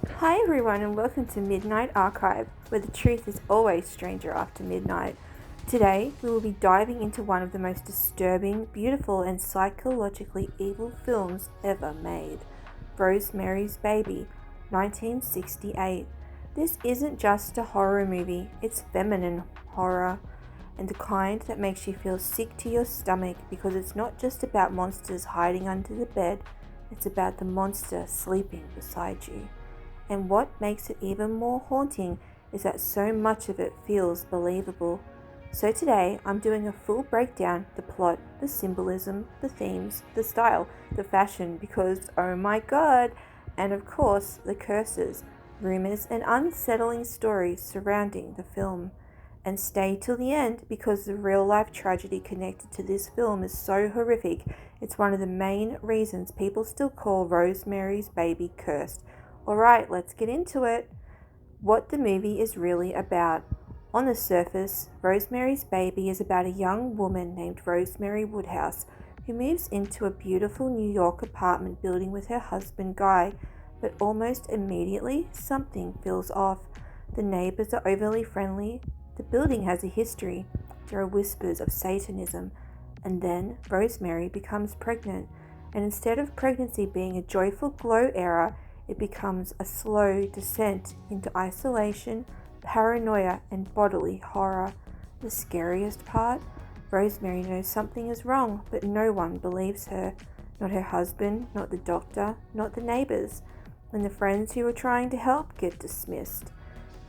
Hi everyone and welcome to Midnight Archive, where the truth is always stranger after midnight. Today we will be diving into one of the most disturbing, beautiful and psychologically evil films ever made, Rosemary's Baby, 1968. This isn't just a horror movie, it's feminine horror, and the kind that makes you feel sick to your stomach because it's not just about monsters hiding under the bed, it's about the monster sleeping beside you. And what makes it even more haunting is that so much of it feels believable. So today I'm doing a full breakdown, the plot, the symbolism, the themes, the style, the fashion, because oh my god, and of course the curses, rumors and unsettling stories surrounding the film. And stay till the end because the real life tragedy connected to this film is so horrific. It's one of the main reasons people still call Rosemary's Baby cursed. Alright, let's get into it. What the movie is really about. On the surface, Rosemary's Baby is about a young woman named Rosemary Woodhouse who moves into a beautiful New York apartment building with her husband Guy, but almost immediately something feels off. The neighbors are overly friendly, the building has a history, there are whispers of Satanism, and then Rosemary becomes pregnant, and instead of pregnancy being a joyful glow era, it becomes a slow descent into isolation, paranoia, and bodily horror. The scariest part? Rosemary knows something is wrong, but no one believes her. Not her husband, not the doctor, not the neighbors. And the friends who are trying to help get dismissed.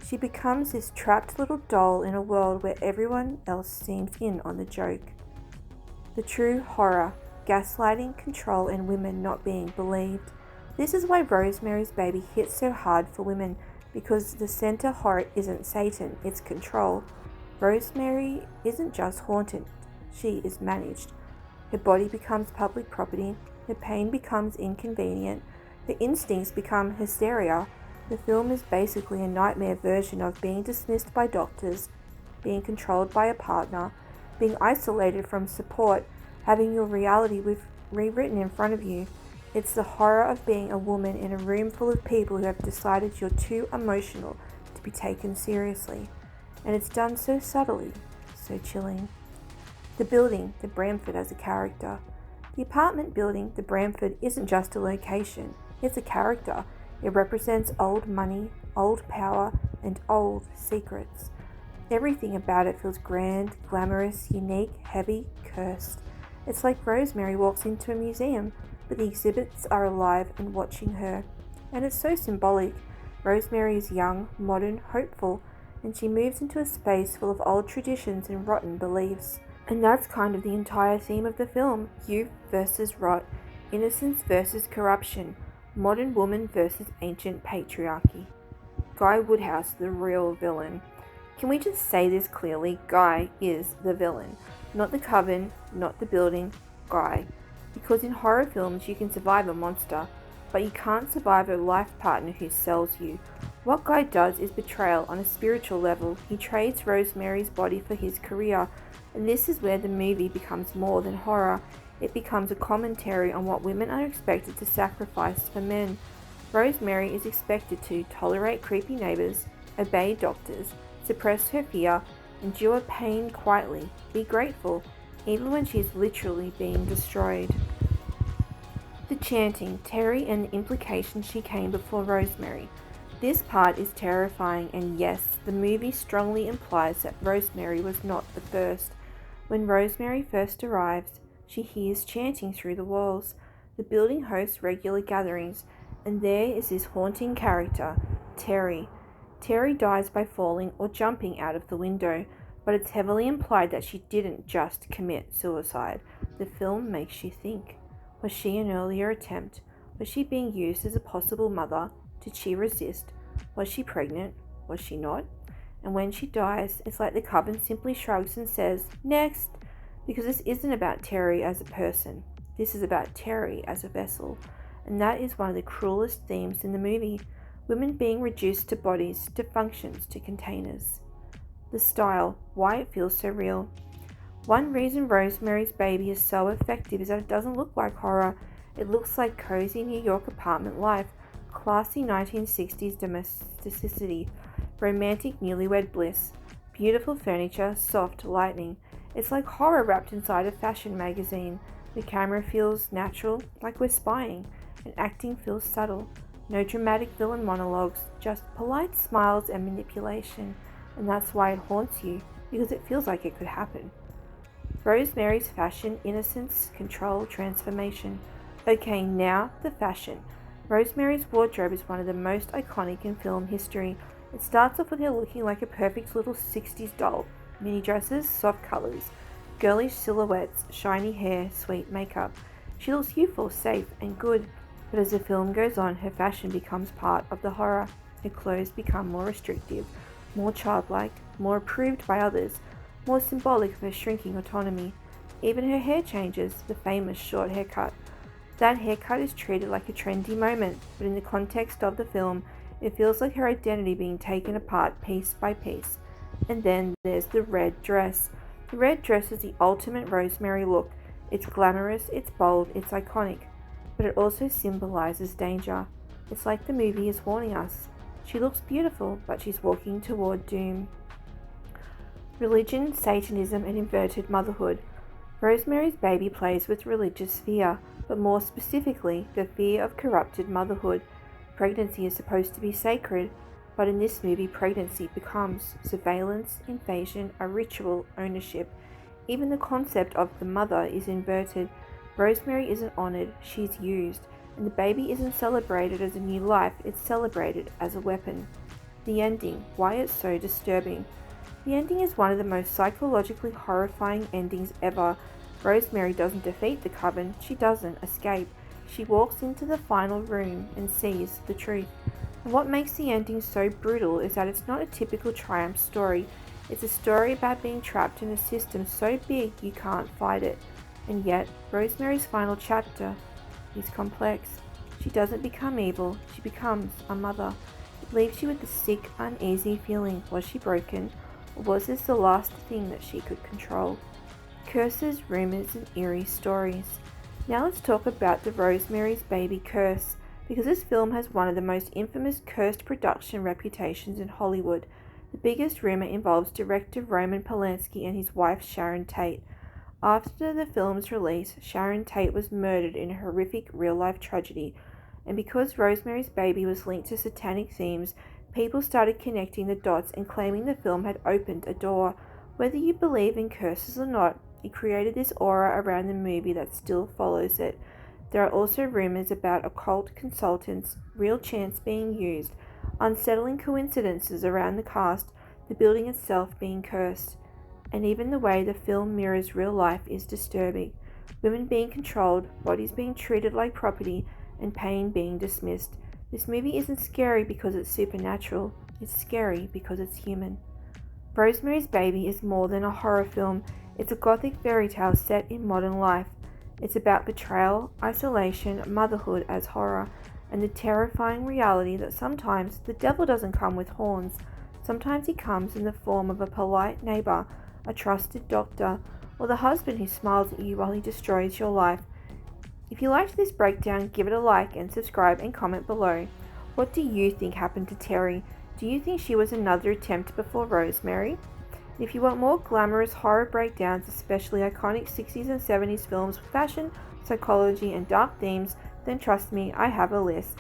She becomes this trapped little doll in a world where everyone else seems in on the joke. The true horror, gaslighting, control, and women not being believed. This is why Rosemary's Baby hits so hard for women, because the center horror isn't Satan, it's control. Rosemary isn't just haunted, she is managed. Her body becomes public property, her pain becomes inconvenient, her instincts become hysteria. The film is basically a nightmare version of being dismissed by doctors, being controlled by a partner, being isolated from support, having your reality rewritten in front of you. It's the horror of being a woman in a room full of people who have decided you're too emotional to be taken seriously. And it's done so subtly, so chilling. The building, the Bramford as a character. The apartment building, the Bramford, isn't just a location, it's a character. It represents old money, old power, and old secrets. Everything about it feels grand, glamorous, unique, heavy, cursed. It's like Rosemary walks into a museum, but the exhibits are alive and watching her. And it's so symbolic. Rosemary is young, modern, hopeful, and she moves into a space full of old traditions and rotten beliefs. And that's kind of the entire theme of the film. Youth versus rot, innocence versus corruption, modern woman versus ancient patriarchy. Guy Woodhouse, the real villain. Can we just say this clearly? Guy is the villain. Not the coven, not the building, Guy. Because in horror films you can survive a monster, but you can't survive a life partner who sells you. What Guy does is betrayal on a spiritual level. He trades Rosemary's body for his career, and this is where the movie becomes more than horror. It becomes a commentary on what women are expected to sacrifice for men. Rosemary is expected to tolerate creepy neighbors, obey doctors, suppress her fear, endure pain quietly, be grateful, even when she is literally being destroyed. The chanting, Terry, and the implication she came before Rosemary. This part is terrifying, and yes, the movie strongly implies that Rosemary was not the first. When Rosemary first arrives, she hears chanting through the walls. The building hosts regular gatherings, and there is this haunting character, Terry. Terry dies by falling or jumping out of the window, but it's heavily implied that she didn't just commit suicide. The film makes you think. Was she an earlier attempt? Was she being used as a possible mother? Did she resist? Was she pregnant? Was she not? And when she dies, it's like the coven simply shrugs and says, "Next!" Because this isn't about Terry as a person. This is about Terry as a vessel. And that is one of the cruelest themes in the movie. Women being reduced to bodies, to functions, to containers. The style, why it feels so real. One reason Rosemary's Baby is so effective is that it doesn't look like horror. It looks like cozy New York apartment life. classy 1960s domesticity, romantic newlywed bliss, beautiful furniture, soft lighting. It's like horror wrapped inside a fashion magazine. The camera feels natural, like we're spying, and acting feels subtle. No dramatic villain monologues, just polite smiles and manipulation. And that's why it haunts you, because it feels like it could happen. Rosemary's fashion, innocence, control, transformation. Okay, now the fashion. Rosemary's wardrobe is one of the most iconic in film history. It starts off with her looking like a perfect little 60s doll. Mini dresses, soft colours, girlish silhouettes, shiny hair, sweet makeup. She looks youthful, safe, and good. But as the film goes on, her fashion becomes part of the horror. Her clothes become more restrictive, more childlike, more approved by others, more symbolic of her shrinking autonomy. Even her hair changes, the famous short haircut. That haircut is treated like a trendy moment, but in the context of the film, it feels like her identity being taken apart piece by piece. And then there's the red dress. The red dress is the ultimate Rosemary look. It's glamorous, it's bold, it's iconic, but it also symbolizes danger. It's like the movie is warning us. She looks beautiful, but she's walking toward doom. Religion, Satanism, and inverted motherhood. Rosemary's Baby plays with religious fear, but more specifically, the fear of corrupted motherhood. Pregnancy is supposed to be sacred, but in this movie, pregnancy becomes surveillance, invasion, a ritual, ownership. Even the concept of the mother is inverted. Rosemary isn't honored, she's used, and the baby isn't celebrated as a new life, it's celebrated as a weapon. The ending, why it's so disturbing. The ending is one of the most psychologically horrifying endings ever. Rosemary doesn't defeat the coven, she doesn't escape. She walks into the final room and sees the truth. And what makes the ending so brutal is that it's not a typical triumph story. It's a story about being trapped in a system so big you can't fight it. And yet, Rosemary's final chapter is complex. She doesn't become evil, she becomes a mother. It leaves you with the sick, uneasy feeling. Was she broken? Or was this the last thing that she could control? Curses, rumors, and eerie stories. Now let's talk about the Rosemary's Baby curse, because this film has one of the most infamous cursed production reputations in Hollywood. The biggest rumor involves director Roman Polanski and his wife Sharon Tate. After the film's release, Sharon Tate was murdered in a horrific real-life tragedy, and because Rosemary's Baby was linked to satanic themes, people started connecting the dots and claiming the film had opened a door. Whether you believe in curses or not, it created this aura around the movie that still follows it. There are also rumors about occult consultants, real chants being used, unsettling coincidences around the cast, the building itself being cursed. And even the way the film mirrors real life is disturbing. Women being controlled, bodies being treated like property, and pain being dismissed. This movie isn't scary because it's supernatural, it's scary because it's human. Rosemary's Baby is more than a horror film, it's a gothic fairy tale set in modern life. It's about betrayal, isolation, motherhood as horror, and the terrifying reality that sometimes the devil doesn't come with horns. Sometimes he comes in the form of a polite neighbor, a trusted doctor, or the husband who smiles at you while he destroys your life. If you liked this breakdown, give it a like and subscribe and comment below. What do you think happened to Terry? Do you think she was another attempt before Rosemary? If you want more glamorous horror breakdowns, especially iconic 60s and 70s films with fashion, psychology, and dark themes, then trust me, I have a list.